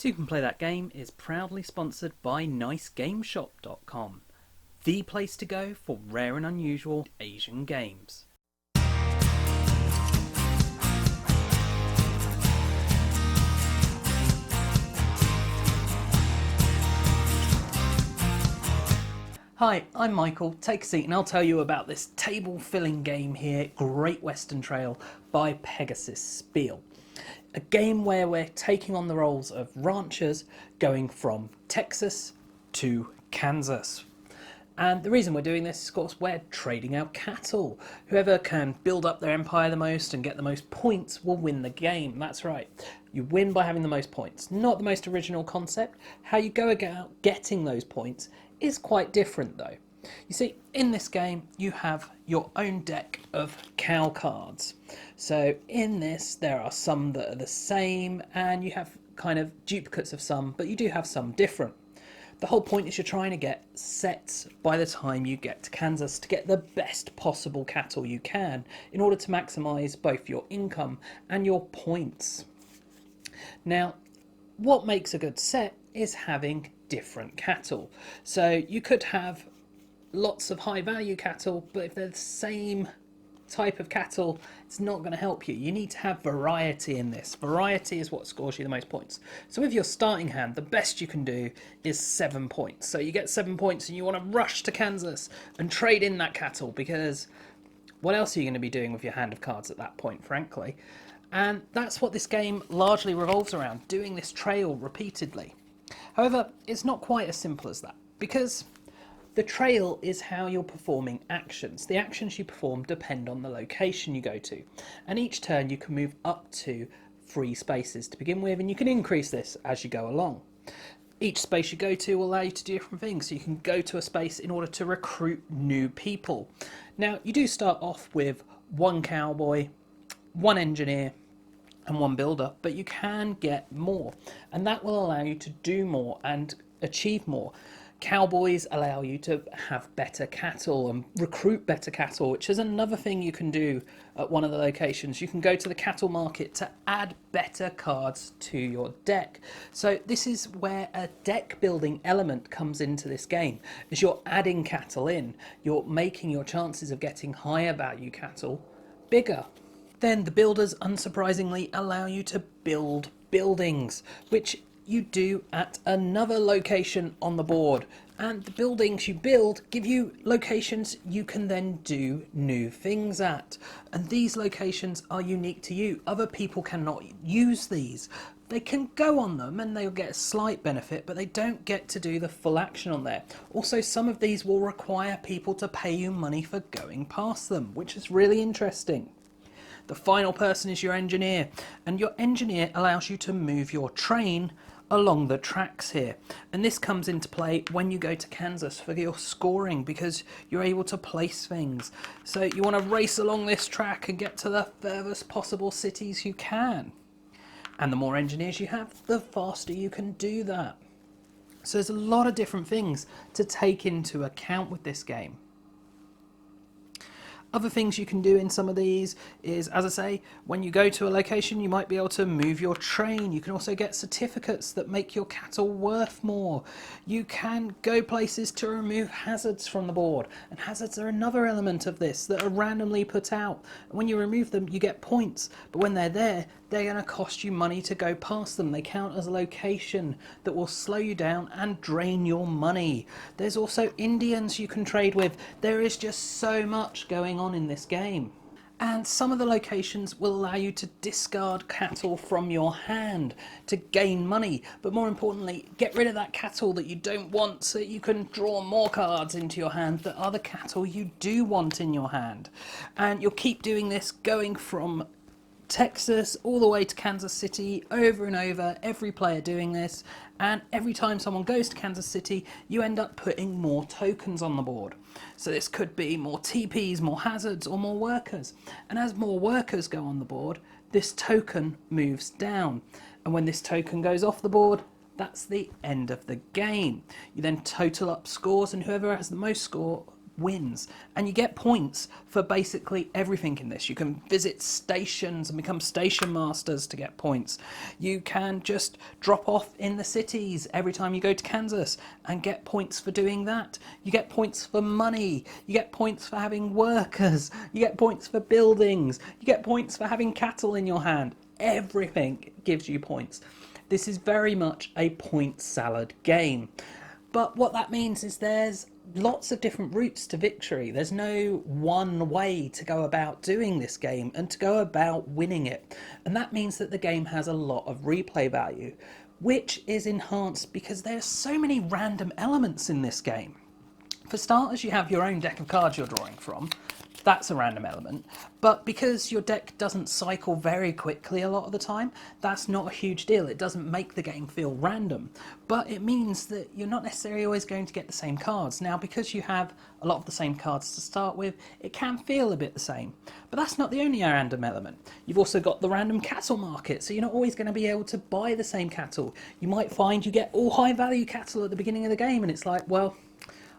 Toucan Play That Game is proudly sponsored by nicegameshop.com, the place to go for rare and unusual Asian games. Hi, I'm Michael, take a seat and I'll tell you about this table filling game here, Great Western Trail by Pegasus Spiele. A game where we're taking on the roles of ranchers going from Texas to Kansas. And the reason we're doing this is, of course, we're trading out cattle. Whoever can build up their empire the most and get the most points will win the game. That's right. You win by having the most points. Not the most original concept. How you go about getting those points is quite different, though. You see, in this game, you have your own deck of cow cards. So in this, there are some that are the same, and you have kind of duplicates of some, but you do have some different. The whole point is you're trying to get sets by the time you get to Kansas to get the best possible cattle you can in order to maximise both your income and your points. Now, what makes a good set is having different cattle. So you could have lots of high value cattle, but if they're the same type of cattle, it's not going to help you. You need to have variety in this. Variety is what scores you the most points. So with your starting hand, the best you can do is 7 points. So you get 7 points and you want to rush to Kansas and trade in that cattle, because what else are you going to be doing with your hand of cards at that point, frankly? And that's what this game largely revolves around, doing this trail repeatedly. However, it's not quite as simple as that, because the trail is how you're performing actions. The actions you perform depend on the location you go to, and each turn you can move up to 3 spaces to begin with, and you can increase this as you go along. Each space you go to will allow you to do different things, so you can go to a space in order to recruit new people. Now, you do start off with 1 cowboy, 1 engineer, and 1 builder, but you can get more, and that will allow you to do more and achieve more. Cowboys allow you to have better cattle and recruit better cattle, which is another thing you can do at one of the locations. You can go to the cattle market to add better cards to your deck. So this is where a deck building element comes into this game. As you're adding cattle in, you're making your chances of getting higher value cattle bigger. Then the builders, unsurprisingly, allow you to build buildings, which you do at another location on the board, and the buildings you build give you locations you can then do new things at, and these locations are unique to you. Other people cannot use these. They can go on them and they'll get a slight benefit, but they don't get to do the full action on there. Also, some of these will require people to pay you money for going past them, which is really interesting. The final person is your engineer, and your engineer allows you to move your train along the tracks here, and this comes into play when you go to Kansas for your scoring, because you're able to place things. So you want to race along this track and get to the furthest possible cities you can, and the more engineers you have, the faster you can do that. So there's a lot of different things to take into account with this game. Other things you can do in some of these is, as I say, when you go to a location, you might be able to move your train. You can also get certificates that make your cattle worth more. You can go places to remove hazards from the board, and hazards are another element of this that are randomly put out. And when you remove them, you get points, but when they're there, they're going to cost you money to go past them. They count as a location that will slow you down and drain your money. There's also Indians you can trade with. There is just so much going on in this game. And some of the locations will allow you to discard cattle from your hand to gain money, but more importantly, get rid of that cattle that you don't want so that you can draw more cards into your hand that are the cattle you do want in your hand. And you'll keep doing this, going from Texas all the way to Kansas City, over and over, every player doing this, and every time someone goes to Kansas City you end up putting more tokens on the board. So this could be more TPs, more hazards, or more workers, and as more workers go on the board, this token moves down, and when this token goes off the board, that's the end of the game. You then total up scores, and whoever has the most score wins. And you get points for basically everything in this. You can visit stations and become station masters to get points. You can just drop off in the cities every time you go to Kansas and get points for doing that. You get points for money. You get points for having workers. You get points for buildings. You get points for having cattle in your hand. Everything gives you points. This is very much a point salad game. But what that means is there's lots of different routes to victory. There's no one way to go about doing this game and to go about winning it. And that means that the game has a lot of replay value, which is enhanced because there's so many random elements in this game. For starters, you have your own deck of cards you're drawing from. That's a random element. But because your deck doesn't cycle very quickly a lot of the time, that's not a huge deal. It doesn't make the game feel random. But it means that you're not necessarily always going to get the same cards. Now, because you have a lot of the same cards to start with, it can feel a bit the same. But that's not the only random element. You've also got the random cattle market, so you're not always going to be able to buy the same cattle. You might find you get all high value cattle at the beginning of the game, and it's like, well,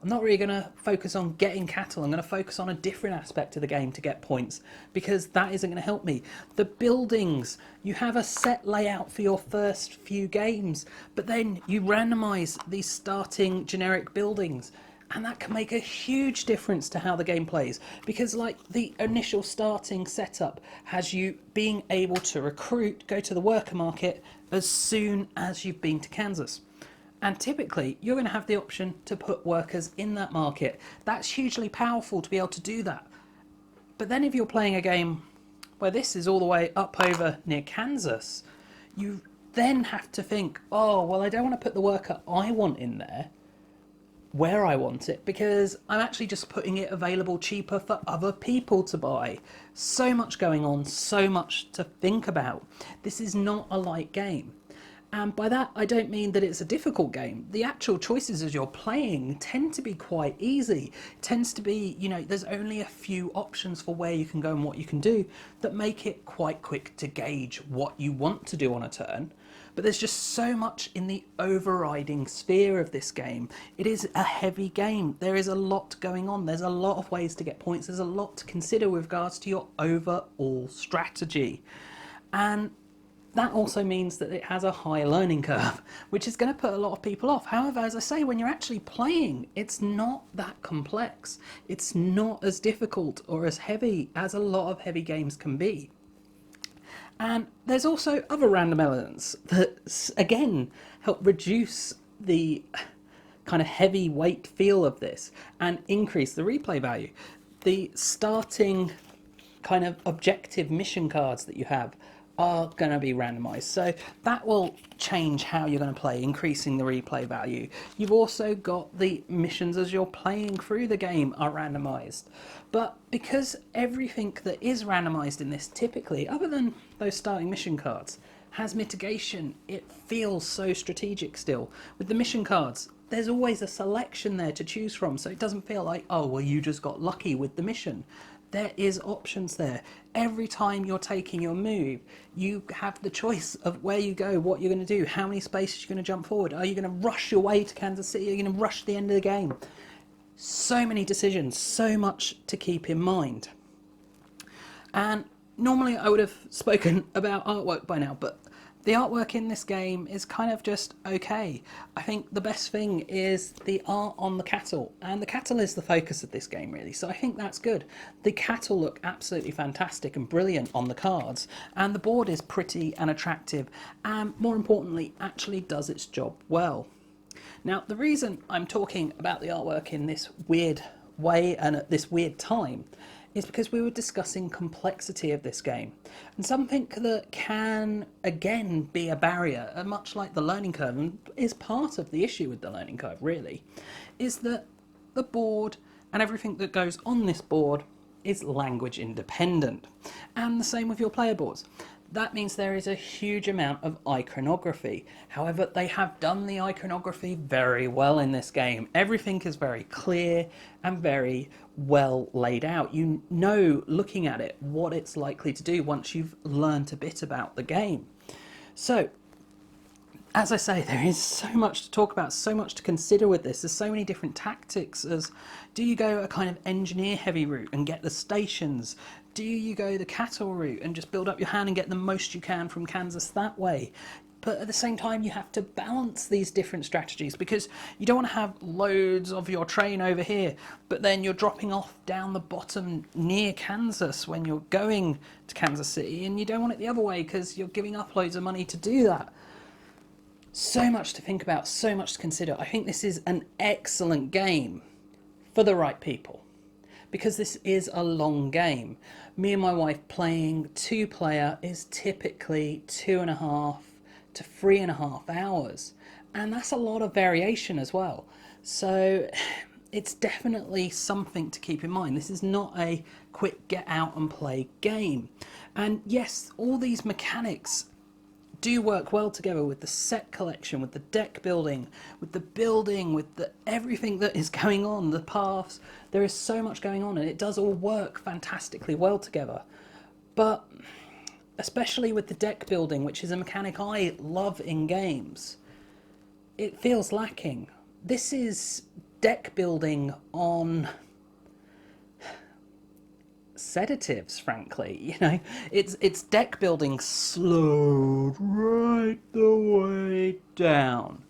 I'm not really going to focus on getting cattle. I'm going to focus on a different aspect of the game to get points, because that isn't going to help me. The buildings, you have a set layout for your first few games, but then you randomize these starting generic buildings, and that can make a huge difference to how the game plays, because like the initial starting setup has you being able to recruit, go to the worker market as soon as you've been to Kansas. And typically, you're going to have the option to put workers in that market. That's hugely powerful to be able to do that. But then if you're playing a game where this is all the way up over near Kansas, you then have to think, oh, well, I don't want to put the worker I want in there where I want it, because I'm actually just putting it available cheaper for other people to buy. So much going on, so much to think about. This is not a light game. And by that, I don't mean that it's a difficult game. The actual choices as you're playing tend to be quite easy. It tends to be, there's only a few options for where you can go and what you can do that make it quite quick to gauge what you want to do on a turn. But there's just so much in the overriding sphere of this game. It is a heavy game. There is a lot going on. There's a lot of ways to get points. There's a lot to consider with regards to your overall strategy. And that also means that it has a high learning curve, which is going to put a lot of people off. However, as I say, when you're actually playing, it's not that complex. It's not as difficult or as heavy as a lot of heavy games can be. And there's also other random elements that, again, help reduce the kind of heavyweight feel of this and increase the replay value. The starting kind of objective mission cards that you have are going to be randomized, so that will change how you're going to play, increasing the replay value. You've also got the missions as you're playing through the game are randomized, but because everything that is randomized in this typically, other than those starting mission cards, has mitigation, it feels so strategic still. With the mission cards, there's always a selection there to choose from, so it doesn't feel like, oh, well, you just got lucky with the mission. There is options there. Every time you're taking your move, you have the choice of where you go, what you're going to do, how many spaces you're going to jump forward. Are you going to rush your way to Kansas City? Are you going to rush the end of the game? So many decisions, so much to keep in mind. And normally I would have spoken about artwork by now, but the artwork in this game is kind of just okay. I think the best thing is the art on the cattle, and the cattle is the focus of this game really, so I think that's good. The cattle look absolutely fantastic and brilliant on the cards, and the board is pretty and attractive, and more importantly, actually does its job well. Now, the reason I'm talking about the artwork in this weird way and at this weird time is because we were discussing complexity of this game, and something that can again be a barrier, much like the learning curve, and is part of the issue with the learning curve really, is that the board and everything that goes on this board is language independent, and the same with your player boards. That means there is a huge amount of iconography. However, they have done the iconography very well in this game. Everything is very clear and very well laid out. You know, looking at it, what it's likely to do once you've learned a bit about the game. So, as I say, there is so much to talk about, so much to consider with this. There's so many different tactics. As do you go a kind of engineer heavy route and get the stations? Do you go the cattle route and just build up your hand and get the most you can from Kansas that way? But at the same time, you have to balance these different strategies, because you don't want to have loads of your train over here, but then you're dropping off down the bottom near Kansas when you're going to Kansas City, and you don't want it the other way because you're giving up loads of money to do that. So much to think about, so much to consider. I think this is an excellent game for the right people, because this is a long game. Me and my wife playing 2-player is typically 2.5 to 3.5 hours, and that's a lot of variation as well. So it's definitely something to keep in mind. This is not a quick get out and play game. And yes, all these mechanics do work well together with the set collection, with the deck building, with the everything that is going on, the paths. There is so much going on, and it does all work fantastically well together. But especially with the deck building, which is a mechanic I love in games, it feels lacking. This is deck building on sedatives, frankly. You know, it's deck building slowed right the way down,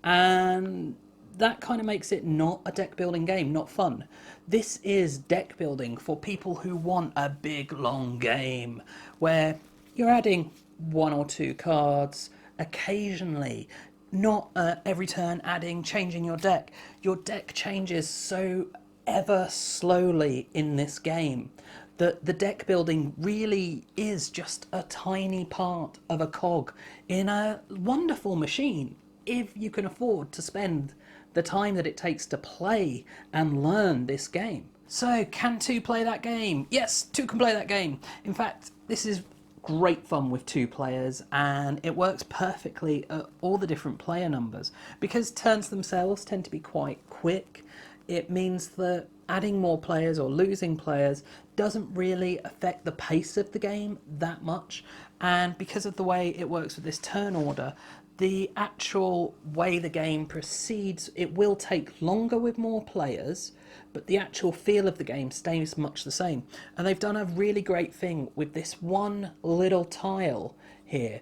and that kind of makes it not a deck building game, not fun. This is deck building for people who want a big long game where you're adding 1 or 2 cards occasionally, not every turn changing your deck. Your deck changes so ever slowly in this game that the deck building really is just a tiny part of a cog in a wonderful machine, if you can afford to spend the time that it takes to play and learn this game. So, can 2 play that game? Yes, 2 can play that game. In fact, this is great fun with 2 players, and it works perfectly at all the different player numbers. Because turns themselves tend to be quite quick, it means that adding more players or losing players doesn't really affect the pace of the game that much. And because of the way it works with this turn order, the actual way the game proceeds, it will take longer with more players, but the actual feel of the game stays much the same. And they've done a really great thing with this one little tile here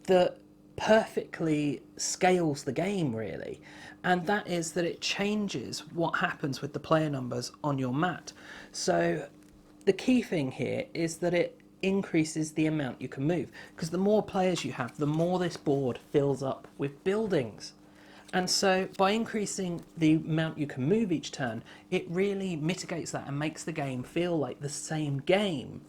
that perfectly scales the game, really. And that is that it changes what happens with the player numbers on your mat. So the key thing here is that it increases the amount you can move, because the more players you have, the more this board fills up with buildings. And so by increasing the amount you can move each turn, it really mitigates that and makes the game feel like the same game.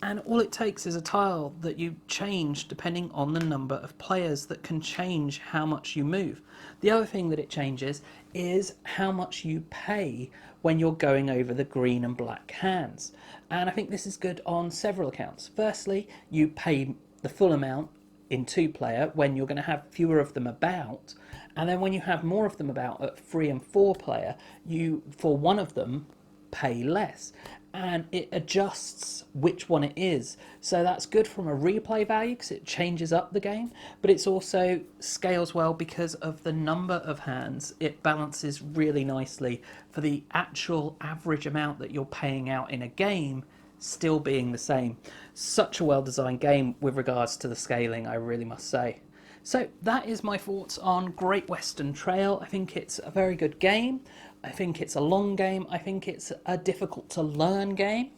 And all it takes is a tile that you change depending on the number of players that can change how much you move. The other thing that it changes is how much you pay when you're going over the green and black hands. And I think this is good on several accounts. Firstly, you pay the full amount in 2-player when you're going to have fewer of them about, and then when you have more of them about at 3 and 4-player, you, for one of them, pay less, and it adjusts which one it is. So that's good from a replay value because it changes up the game, but it's also scales well because of the number of hands. It balances really nicely for the actual average amount that you're paying out in a game still being the same. Such a well-designed game with regards to the scaling, I really must say. So that is my thoughts on Great Western Trail. I think it's a very good game. I think it's a long game. I think it's a difficult to learn game.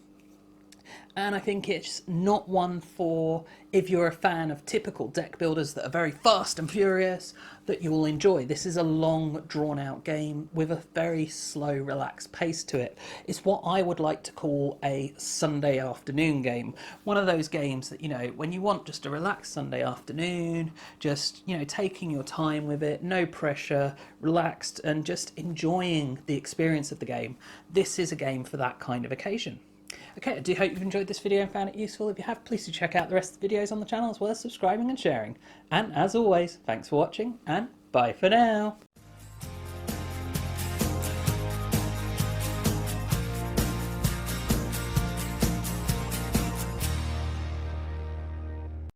And I think it's not one for, if you're a fan of typical deck builders that are very fast and furious, that you will enjoy. This is a long, drawn-out game with a very slow, relaxed pace to it. It's what I would like to call a Sunday afternoon game. One of those games that, you know, when you want just a relaxed Sunday afternoon, just, you know, taking your time with it, no pressure, relaxed, and just enjoying the experience of the game. This is a game for that kind of occasion. Okay, I do hope you've enjoyed this video and found it useful. If you have, please do check out the rest of the videos on the channel, as well as subscribing and sharing. And as always, thanks for watching, and bye for now.